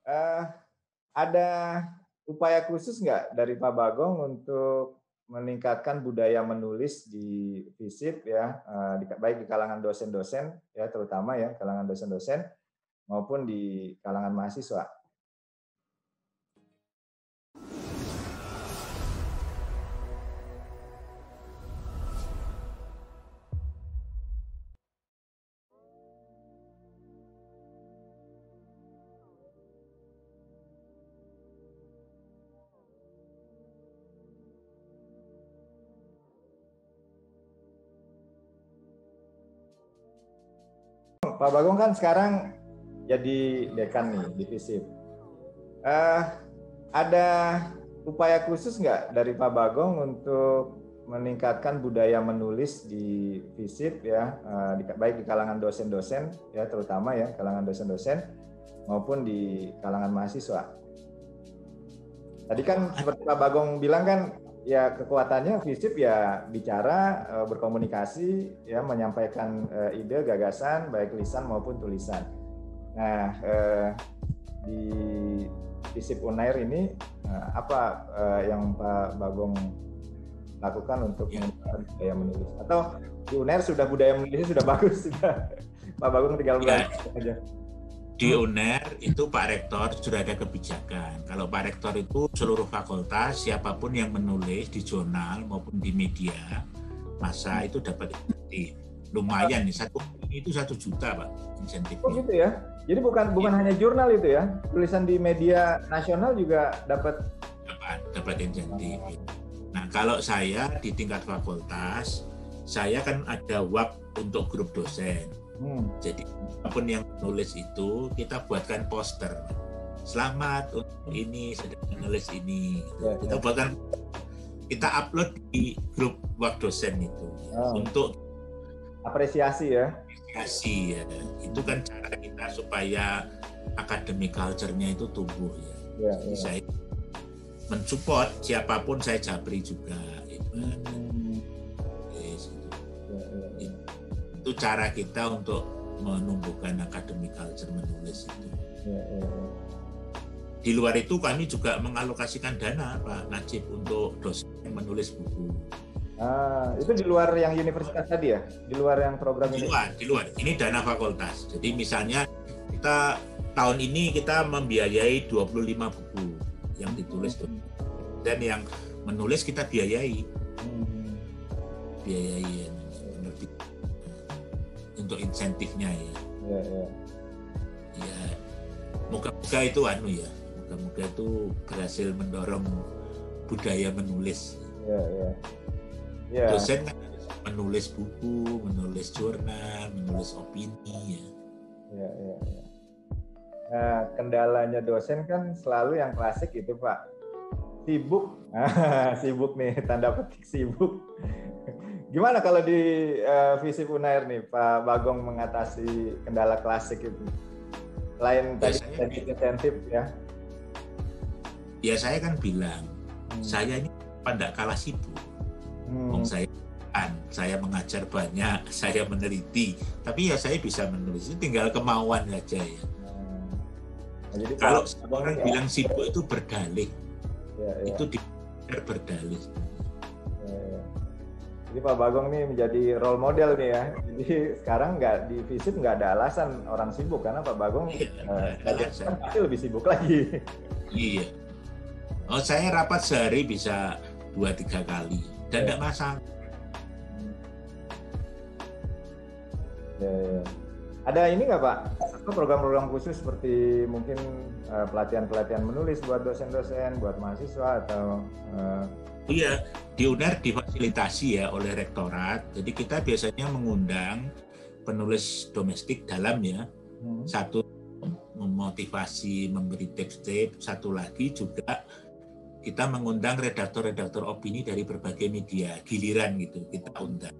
Eh, ada upaya khusus nggak dari Pak Bagong untuk meningkatkan budaya menulis di FISIP ya, baik di kalangan dosen-dosen ya, terutama ya kalangan dosen-dosen maupun di kalangan mahasiswa? Pak Bagong kan sekarang jadi dekan nih di FISIP. Eh, ada upaya khusus nggak dari Pak Bagong untuk meningkatkan budaya menulis di FISIP ya, baik di kalangan dosen-dosen ya, terutama ya kalangan dosen-dosen maupun di kalangan mahasiswa? Tadi kan seperti Pak Bagong bilang kan, ya kekuatannya FISIP ya bicara, berkomunikasi, ya menyampaikan ide, gagasan, baik lisan maupun tulisan. Nah, di FISIP Unair ini apa yang Pak Bagong lakukan untuk meningkatkan budaya menulis? Atau di Unair sudah budaya menulisnya sudah bagus, sudah Pak Bagong tinggal belajar aja? Di UNER itu Pak Rektor sudah ada kebijakan. Kalau Pak Rektor itu seluruh fakultas, siapapun yang menulis di jurnal maupun di media massa itu dapat insentif. Lumayan nih, itu 1 juta Pak insentifnya. Oh gitu ya? Jadi bukan hanya jurnal itu ya? Tulisan di media nasional juga dapat insentif. Nah kalau saya di tingkat fakultas, saya kan ada WAP untuk grup dosen. Jadi apapun yang menulis itu kita buatkan poster. Selamat untuk ini sedang menulis ini. Kita buatkan, kita upload di grup WAP dosen itu untuk apresiasi ya. Apresiasi ya. Itu kan cara kita supaya academic culture-nya itu tumbuh ya. Jadi saya mensupport siapapun, saya japri juga. Itu cara kita untuk menumbuhkan academic culture menulis itu. Di luar itu kami juga mengalokasikan dana Pak Najib untuk dosen yang menulis buku. Itu di luar yang universitas tadi ya? Di luar yang program ini? Di luar. Ini dana fakultas. Jadi misalnya kita tahun ini kita membiayai 25 buku yang ditulis dan yang menulis kita biayai. Biayai untuk insentifnya ya. Ya, moga-moga itu moga-moga itu berhasil mendorong budaya menulis. Dosen kan menulis buku, menulis jurnal, menulis opini ya. Nah, kendalanya dosen kan selalu yang klasik itu Pak, sibuk. Sibuk nih, tanda petik sibuk. Gimana kalau di FISIP Unair nih Pak Bagong mengatasi kendala klasik itu? Selain tadi insentif ya. Ya saya kan bilang, saya ini tidak kalah sibuk. Saya mengajar banyak, saya meneliti, tapi ya saya bisa menulis, tinggal kemauan saja ya. Jadi kalau orang bilang sibuk itu berdalih, itu berdalih. Jadi Pak Bagong nih menjadi role model nih ya. Jadi sekarang di FISIP nggak ada alasan orang sibuk, karena Pak Bagong pasti lebih sibuk lagi. Iya. Oh, saya rapat sehari bisa 2-3 kali dan tidak masalah. Ada ini nggak Pak? Program-program khusus seperti mungkin pelatihan-pelatihan menulis buat dosen-dosen, buat mahasiswa atau? Iya, di UNER difasilitasi ya oleh rektorat. Jadi kita biasanya mengundang penulis domestik dalam ya. Satu memotivasi, memberi tips-tips. Satu lagi juga kita mengundang redaktor-redaktor opini dari berbagai media, giliran gitu kita undang.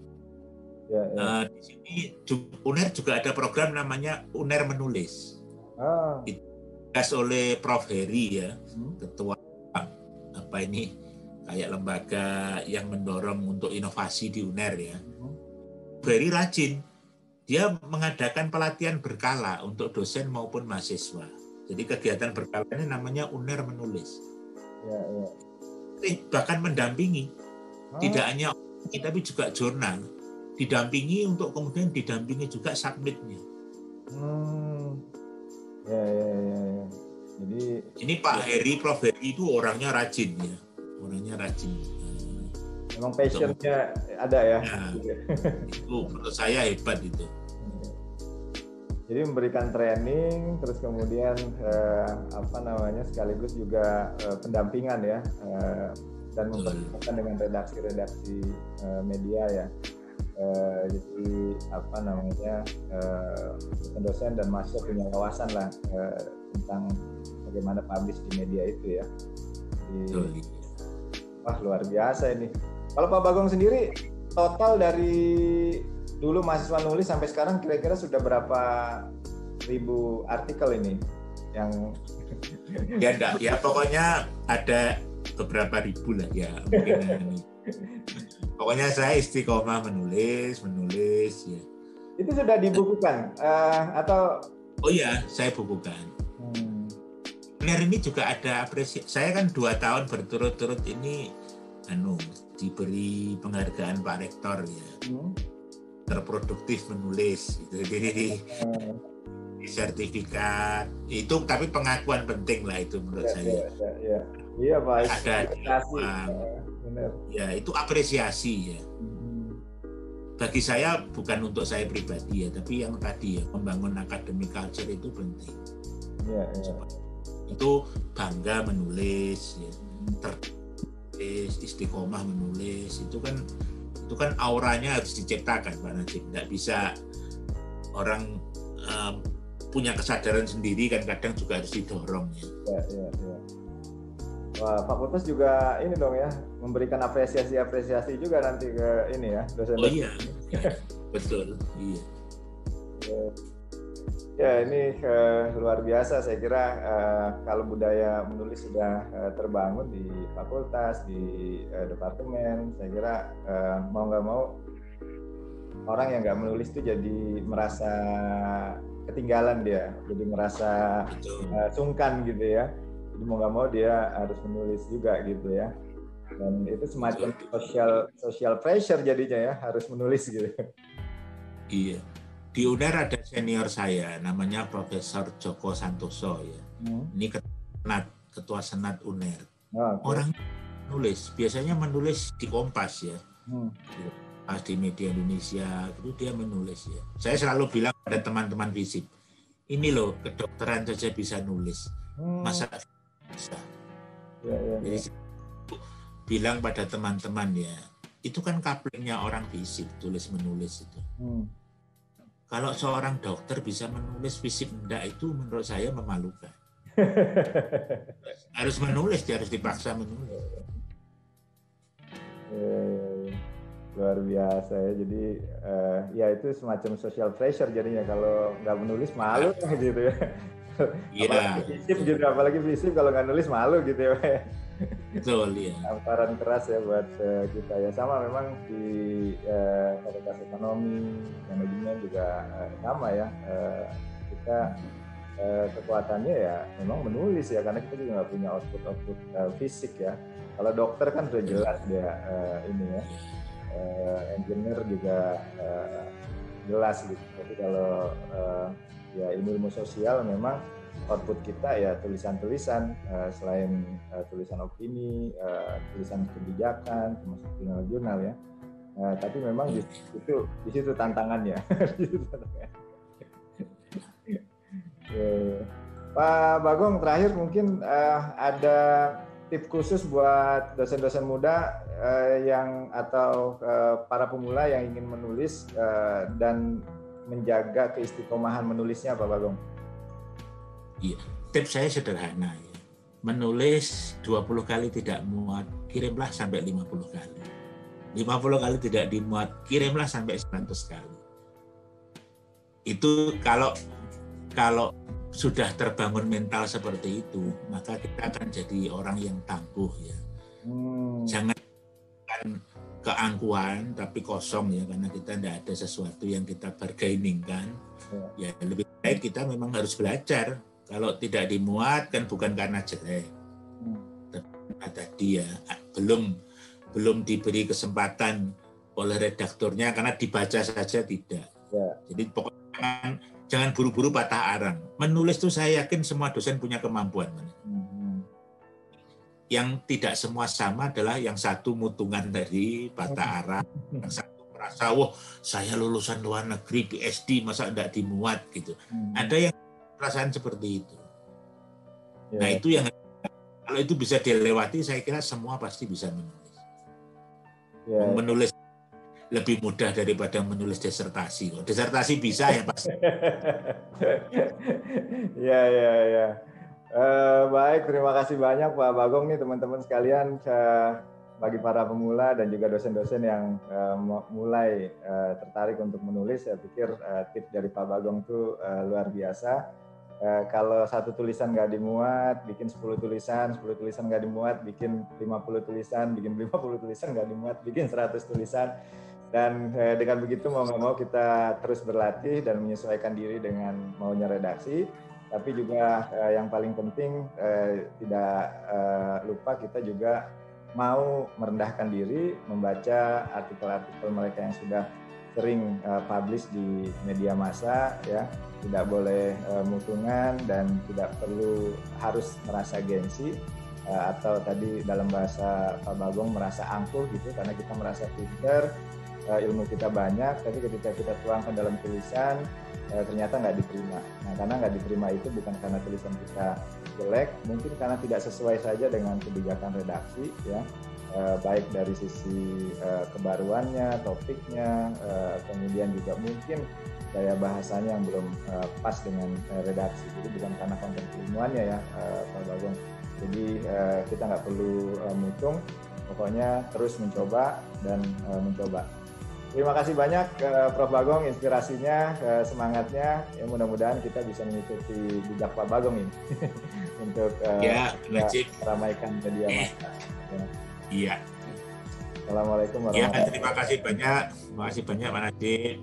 Di sini UNER juga ada program namanya UNER Menulis. Ditugas oleh Prof. Heri ya, ketua kayak lembaga yang mendorong untuk inovasi di UNER ya. Very rajin. Dia mengadakan pelatihan berkala untuk dosen maupun mahasiswa. Jadi kegiatan berkala ini namanya UNER menulis. Ya, ya. Bahkan mendampingi, tidak hanya tapi juga jurnal. Didampingi untuk kemudian didampingi juga submitnya. Ya, ya, ya, ya. Jadi ini Pak Heri, Prof Heri itu orangnya rajin ya, orangnya rajin. Memang passionnya ada ya. Nah, itu menurut saya hebat itu. Jadi memberikan training, terus kemudian sekaligus juga pendampingan ya, dan mempertemukan dengan redaksi-redaksi media ya. Jadi dosen dan mahasiswa punya wawasan lah tentang bagaimana publish di media itu ya. Wah, luar biasa ini. Kalau Pak Bagong sendiri, total dari dulu mahasiswa nulis sampai sekarang kira-kira sudah berapa ribu artikel ini yang ya pokoknya ada beberapa ribu lah ya mungkin. Pokoknya saya istiqomah menulis ya. Itu sudah dibukukan atau? Oh ya, saya bukukan. Benar, ini juga ada apresiasi. Saya kan 2 tahun berturut-turut ini diberi penghargaan Pak Rektor ya. Terproduktif menulis gitu. Jadi di sertifikat itu, tapi pengakuan penting lah itu menurut saya. Iya Pak. Ada ya, itu apresiasi ya. Bagi saya bukan untuk saya pribadi ya, tapi yang tadi ya, membangun academic culture itu penting. Ya. Itu bangga menulis ya. Tertulis, istiqomah menulis, itu kan auranya harus diciptakan Pak Najib. Nggak bisa orang punya kesadaran sendiri, kan kadang juga harus didorong ya. Wah, Fakultas juga ini dong ya, memberikan apresiasi juga nanti ke ini ya, dosen. Oh iya, betul. Iya. Ya, ini luar biasa. Saya kira kalau budaya menulis sudah terbangun di fakultas, di departemen, saya kira mau nggak mau orang yang nggak menulis itu jadi merasa ketinggalan dia, jadi merasa sungkan gitu ya. Jadi mau nggak mau dia harus menulis juga gitu ya. Dan itu semacam social pressure jadinya ya, harus menulis gitu. Iya. Di UNER ada senior saya, namanya Profesor Joko Santoso ya. Ini ketua senat UNER. Orang menulis, biasanya menulis di Kompas ya. Pas di media Indonesia, itu dia menulis ya. Saya selalu bilang pada teman-teman FISIP, ini loh kedokteran saja bisa nulis, masa bisa. Jadi bilang pada teman-teman ya, itu kan couplingnya orang FISIP, tulis menulis itu. Kalau seorang dokter bisa menulis, FISIP enggak, itu menurut saya memalukan. Harus menulis, dia harus dipaksa menulis. Luar biasa ya. Jadi ya itu semacam social pressure jadinya, kalau nggak menulis malu gitu ya. Apalagi FISIP kalau nggak nulis malu gitu ya. Betul ya. Tamparan keras ya buat kita ya. Sama memang di fakultas ekonomi, manajemen juga sama ya. Kita kekuatannya ya memang menulis ya, karena kita juga nggak punya output fisik ya. Kalau dokter kan sudah jelas dia ini ya. Engineer juga jelas gitu. Tapi kalau ya ilmu sosial memang output kita ya tulisan-tulisan, selain tulisan opini, tulisan kebijakan, termasuk jurnal-jurnal ya. Tapi memang di situ tantangannya. Pak Bagong, terakhir mungkin ada tips khusus buat dosen-dosen muda atau para pemula yang ingin menulis dan menjaga keistiqomahan menulisnya, Pak Bagong? Iya, tips saya sederhana ya. Menulis 20 kali tidak muat, kirimlah sampai 50 kali. 50 kali tidak dimuat, kirimlah sampai 100 kali. Itu kalau sudah terbangun mental seperti itu, maka kita akan jadi orang yang tangguh ya. Jangan keangkuhan tapi kosong ya, karena kita tidak ada sesuatu yang kita bargaining kan. Ya lebih baik kita memang harus belajar Kalau tidak dimuat kan bukan karena jelek. Tadi ya belum diberi kesempatan oleh redakturnya karena dibaca saja tidak. Ya. Jadi pokoknya jangan buru-buru patah arang. Menulis itu saya yakin semua dosen punya kemampuan. Yang tidak semua sama adalah yang satu mutungan dari patah arang, yang satu merasa, wah saya lulusan luar negeri PhD masa tidak dimuat gitu. Ada yang perasaan seperti itu. Ya. Nah itu yang kalau itu bisa dilewati, saya kira semua pasti bisa menulis. Ya. Menulis lebih mudah daripada menulis disertasi. Disertasi bisa ya pasti. Ya. Baik, terima kasih banyak Pak Bagong nih teman-teman sekalian, bagi para pemula dan juga dosen-dosen yang mulai tertarik untuk menulis. Saya pikir tips dari Pak Bagong itu luar biasa. Kalau satu tulisan nggak dimuat, bikin 10 tulisan nggak dimuat, bikin 50 tulisan, bikin 50 tulisan nggak dimuat, bikin 100 tulisan. Dan dengan begitu mau nggak mau kita terus berlatih dan menyesuaikan diri dengan maunya redaksi. Tapi juga yang paling penting tidak lupa kita juga mau merendahkan diri, membaca artikel-artikel mereka yang sudah sering publish di media massa, ya. Tidak boleh mutungan dan tidak perlu harus merasa gengsi atau tadi dalam bahasa Pak Bagong merasa angkuh gitu, karena kita merasa pinter, ilmu kita banyak, tapi ketika kita tuangkan dalam tulisan ternyata nggak diterima. Nah, karena nggak diterima itu bukan karena tulisan kita jelek, mungkin karena tidak sesuai saja dengan kebijakan redaksi, ya, baik dari sisi kebaruannya, topiknya, kemudian juga mungkin gaya bahasanya yang belum pas dengan redaksi. Jadi bukan karena konten keilmuannya ya, Pak Bagong. Jadi kita nggak perlu mutung, pokoknya terus mencoba dan mencoba. Terima kasih banyak Prof. Bagong, inspirasinya, semangatnya. Ya, mudah-mudahan kita bisa mengikuti jejak Pak Bagong ini untuk meramaikan media massa. Iya. Assalamualaikum warahmatullahi wabarakatuh. Terima kasih banyak Pak Najib.